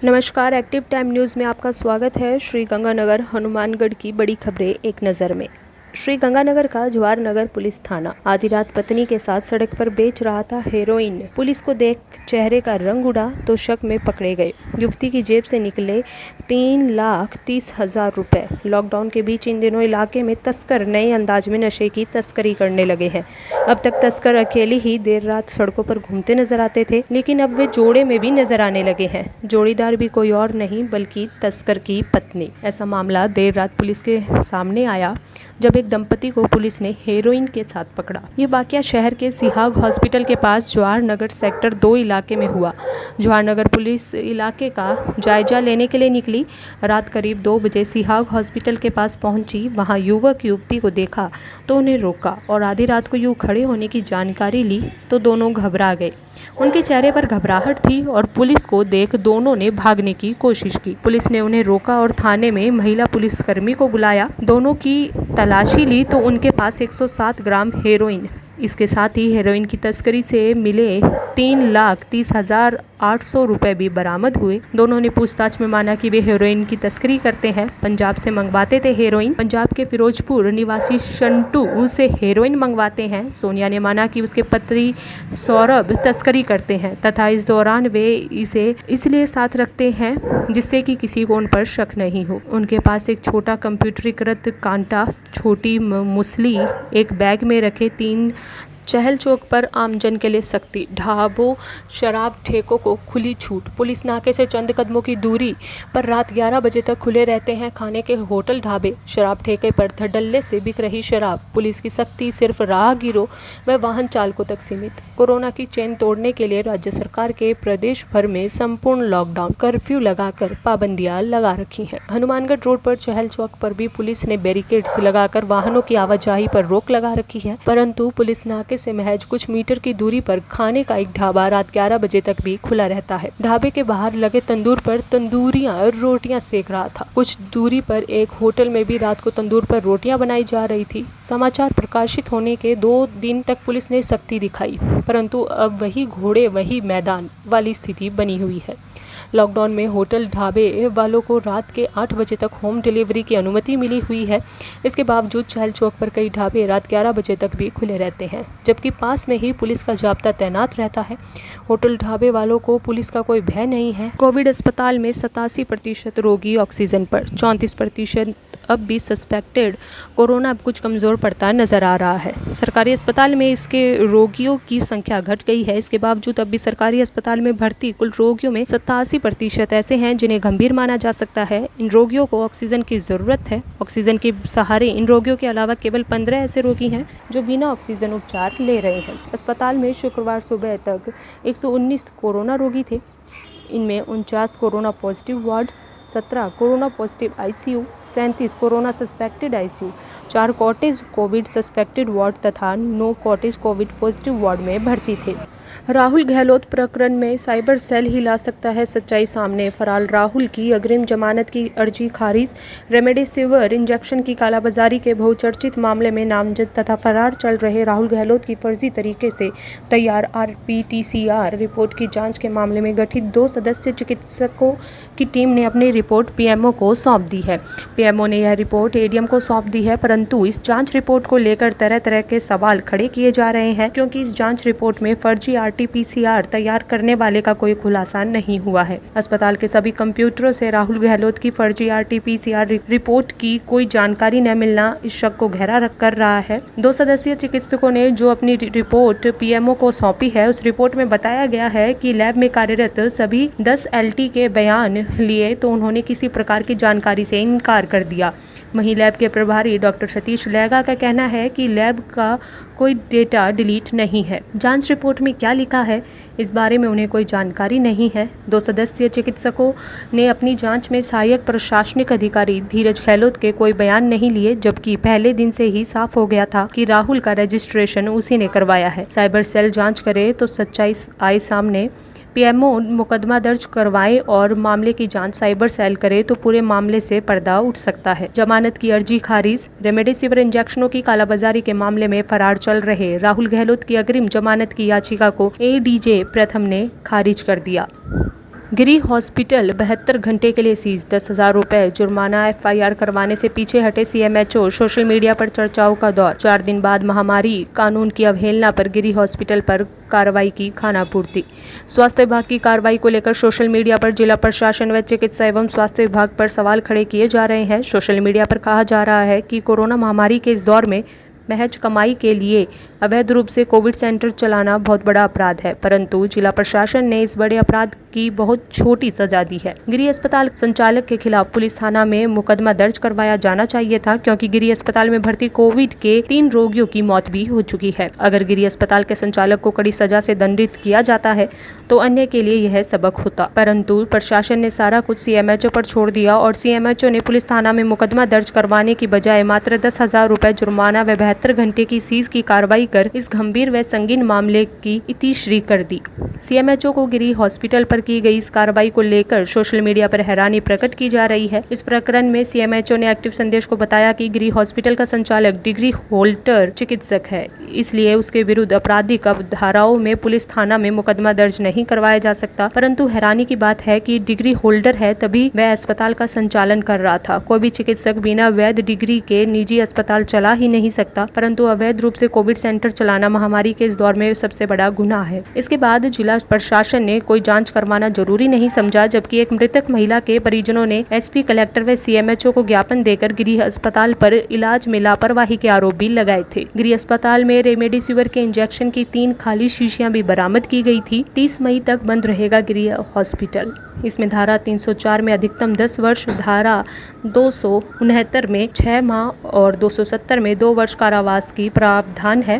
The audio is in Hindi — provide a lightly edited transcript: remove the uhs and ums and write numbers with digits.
नमस्कार, एक्टिव टाइम न्यूज़ में आपका स्वागत है। श्रीगंगानगर हनुमानगढ़ की बड़ी खबरें एक नज़र में। श्रीगंगानगर का जवाहर नगर पुलिस थाना आधी रात पत्नी के साथ सड़क पर बेच रहा था हेरोइन। पुलिस को देख चेहरे का रंग उड़ा तो शक में पकड़े गए। युवती की जेब से निकले 3,30,000 रुपए। लॉकडाउन के बीच इन दिनों इलाके में तस्कर नए अंदाज में नशे की तस्करी करने लगे हैं। अब तक तस्कर अकेले ही देर रात सड़कों पर घूमते नजर आते थे, लेकिन अब वे जोड़े में भी नजर आने लगे हैं। जोड़ीदार भी कोई और नहीं बल्कि तस्कर की पत्नी। ऐसा मामला देर रात पुलिस के सामने आया जब एक दंपति को पुलिस ने हेरोइन के साथ पकड़ा। ये वाकया शहर के सिहाग हॉस्पिटल के पास जवाहर नगर सेक्टर 2 इलाके में हुआ। जवाहर नगर पुलिस इलाके का जायजा लेने के लिए निकली। रात करीब 2 बजे सिहाग हॉस्पिटल के पास पहुंची। वहां युवक युवती को देखा तो उन्हें रोका और आधी रात को यूं खड़े होने की जानकारी ली तो दोनों घबरा गए। उनके चेहरे पर घबराहट थी और पुलिस को देख दोनों ने भागने की कोशिश की। पुलिस ने उन्हें रोका और थाने में महिला पुलिसकर्मी को बुलाया। दोनों की तलाशी ली तो उनके पास 107 ग्राम हेरोइन, इसके साथ ही हेरोइन की तस्करी से मिले 3,30,800 रुपए भी बरामद हुए। दोनों ने पूछताछ में माना कि वे हेरोइन की तस्करी करते हैं, पंजाब से मंगवाते थे हेरोइन। पंजाब के फिरोजपुर निवासी शंटू से हेरोइन मंगवाते हैं। सोनिया ने माना कि उसके पति सौरभ तस्करी करते हैं तथा इस दौरान वे इसे इसलिए साथ रखते हैं जिससे कि किसी को उन पर शक नहीं हो। उनके पास एक छोटा कंप्यूटरीकृत कांटा, छोटी मुसली, एक बैग में रखे 3 चहल चौक पर आमजन के लिए सख्ती। ढाबों, शराब ठेकों को खुली छूट। पुलिस नाके से चंद कदमों की दूरी पर रात 11 बजे तक खुले रहते हैं खाने के होटल, ढाबे। शराब ठेके पर धड़ल्ले से बिक रही शराब। पुलिस की सख्ती सिर्फ राहगीरों व वाहन चालकों तक सीमित। कोरोना की चेन तोड़ने के लिए राज्य सरकार के प्रदेश भर में संपूर्ण लॉकडाउन, कर्फ्यू लगाकर पाबंदियां लगा रखी हैं। हनुमानगढ़ रोड पर चहल चौक पर भी पुलिस ने बैरिकेड्स लगाकर वाहनों की आवाजाही पर रोक लगा रखी है, परंतु पुलिस नाके से महज कुछ मीटर की दूरी पर खाने का एक ढाबा रात 11 बजे तक भी खुला रहता है। ढाबे के बाहर लगे तंदूर पर तंदूरियां रोटियां सेक रहा था। कुछ दूरी पर एक होटल में भी रात को तंदूर पर रोटियां बनाई जा रही थी। समाचार प्रकाशित होने के 2 दिन तक पुलिस ने सख्ती दिखाई, परंतु अब वही घोड़े वही मैदान वाली स्थिति बनी हुई है। लॉकडाउन में होटल ढाबे वालों को रात के 8 बजे तक होम डिलीवरी की अनुमति मिली हुई है। इसके बावजूद चहल चौक पर कई ढाबे रात 11 बजे तक भी खुले रहते हैं, जबकि पास में ही पुलिस का जाब्ता तैनात रहता है। होटल ढाबे वालों को पुलिस का कोई भय नहीं है। कोविड अस्पताल में 87% रोगी ऑक्सीजन पर, 34% अब भी सस्पेक्टेड कोरोना अब कुछ कमज़ोर पड़ता नजर आ रहा है। सरकारी अस्पताल में इसके रोगियों की संख्या घट गई है। इसके बावजूद अब भी सरकारी अस्पताल में भर्ती कुल रोगियों में 87% ऐसे हैं जिन्हें गंभीर माना जा सकता है। इन रोगियों को ऑक्सीजन की ज़रूरत है। ऑक्सीजन के सहारे इन रोगियों के अलावा केवल 15 ऐसे रोगी हैं जो बिना ऑक्सीजन उपचार ले रहे हैं। अस्पताल में शुक्रवार सुबह तक 119 कोरोना रोगी थे। इनमें 49 corona positive ward, 17 corona positive ICU, 37 corona suspected ICU, 4 cottage Covid suspected ward तथा 9 कॉटेज कोविड पॉजिटिव वार्ड में भर्ती थे। राहुल गहलोत प्रकरण में साइबर सेल ही ला सकता है सच्चाई सामने। फरार राहुल की अग्रिम जमानत की अर्जी खारिज। रेमडेसिविर इंजेक्शन की कालाबाजारी के बहुचर्चित मामले में नामजद तथा फरार चल रहे राहुल गहलोत की फर्जी तरीके से तैयार RT-PCR रिपोर्ट की जांच के मामले में गठित 2 सदस्यीय चिकित्सकों की टीम ने अपनी रिपोर्ट PMO को सौंप दी है। PMO ने यह रिपोर्ट ADM को सौंप दी है, परंतु इस जाँच रिपोर्ट को लेकर तरह तरह के सवाल खड़े किए जा रहे हैं, क्योंकि इस जाँच रिपोर्ट में फर्जी RT-PCR तैयार करने वाले का कोई खुलासा नहीं हुआ है। अस्पताल के सभी कंप्यूटरों से राहुल गहलोत की फर्जी RT-PCR रिपोर्ट की कोई जानकारी न मिलना इस शक को गहरा कर रहा है। 2 सदस्यीय चिकित्सकों ने जो अपनी रिपोर्ट PMO को सौंपी है, उस रिपोर्ट में बताया गया है कि लैब में कार्यरत सभी 10 LT के बयान लिए तो उन्होंने किसी प्रकार की जानकारी से इनकार कर दिया। वहीं लैब के प्रभारी डॉक्टर सतीश लैगा का कहना है कि लैब का कोई डेटा डिलीट नहीं है। जांच रिपोर्ट में क्या लिखा है इस बारे में उन्हें कोई जानकारी नहीं है। 2 सदस्यीय चिकित्सकों ने अपनी जांच में सहायक प्रशासनिक अधिकारी धीरज गहलोत के कोई बयान नहीं लिए, जबकि पहले दिन से ही साफ हो गया था कि राहुल का रजिस्ट्रेशन उसी ने करवाया है। साइबर सेल जांच करे तो सच्चाई आए सामने। PMO मुकदमा दर्ज करवाए और मामले की जांच साइबर सेल करे तो पूरे मामले से पर्दा उठ सकता है। जमानत की अर्जी खारिज। रेमडेसिविर इंजेक्शनों की कालाबाजारी के मामले में फरार चल रहे राहुल गहलोत की अग्रिम जमानत की याचिका को ADJ प्रथम ने खारिज कर दिया। गिरी हॉस्पिटल 72 घंटे के लिए सीज, 10,000 रुपए जुर्माना, FIR करवाने से पीछे हटे CMHO, सोशल मीडिया पर चर्चाओं का दौर। 4 दिन बाद महामारी कानून की अवहेलना पर गिरी हॉस्पिटल पर कार्रवाई की खानापूर्ति। स्वास्थ्य विभाग की कार्रवाई को लेकर सोशल मीडिया पर जिला प्रशासन व चिकित्सा एवं स्वास्थ्य विभाग पर सवाल खड़े किए जा रहे हैं। सोशल मीडिया पर कहा जा रहा है कि कोरोना महामारी के इस दौर में महज कमाई के लिए अवैध रूप से कोविड सेंटर चलाना बहुत बड़ा अपराध है, परंतु जिला प्रशासन ने इस बड़े अपराध की बहुत छोटी सजा दी है। गिरी अस्पताल संचालक के खिलाफ पुलिस थाना में मुकदमा दर्ज करवाया जाना चाहिए था, क्योंकि गिरी अस्पताल में भर्ती कोविड के 3 रोगियों की मौत भी हो चुकी है। अगर गिरी अस्पताल के संचालक को कड़ी सजा से दंडित किया जाता है तो अन्य के लिए यह सबक होता, परंतु प्रशासन ने सारा कुछ CMHO पर छोड़ दिया और CMHO ने पुलिस थाना में मुकदमा दर्ज करवाने की बजाय मात्र 10,000 रुपए जुर्माना व 72 घंटे की सीज की कार्रवाई कर इस गंभीर व संगीन मामले की इतिश्री कर दी। CMHO को गिरी हॉस्पिटल पर की गई इस कार्रवाई को लेकर सोशल मीडिया पर हैरानी प्रकट की जा रही है। इस प्रकरण में CMHO ने एक्टिव संदेश को बताया कि गिरी हॉस्पिटल का संचालक डिग्री होल्डर चिकित्सक है, इसलिए उसके विरुद्ध आपराधिक धाराओं में पुलिस थाना में मुकदमा दर्ज नहीं करवाया जा सकता। परंतु हैरानी की बात है कि डिग्री होल्डर है तभी वह अस्पताल का संचालन कर रहा था। कोई भी चिकित्सक बिना वैध डिग्री के निजी अस्पताल चला ही नहीं सकता, परंतु अवैध रूप से कोविड सेंटर चलाना महामारी के इस दौर में सबसे बड़ा गुनाह है। इसके बाद जिला प्रशासन ने कोई जांच करवाना जरूरी नहीं समझा, जबकि एक मृतक महिला के परिजनों ने SP, कलेक्टर व CMHO को ज्ञापन देकर गिरी अस्पताल पर इलाज में लापरवाही के आरोप भी लगाए थे। गिरी अस्पताल में रेमडेसिविर के इंजेक्शन की 3 खाली शीशियां भी बरामद की गई थी। 30 मई तक बंद रहेगा गिरी हॉस्पिटल। इसमें धारा 304 में अधिकतम 10 वर्ष, धारा 269 में 6 माह और 270 में 2 वर्ष कारावास की प्रावधान है।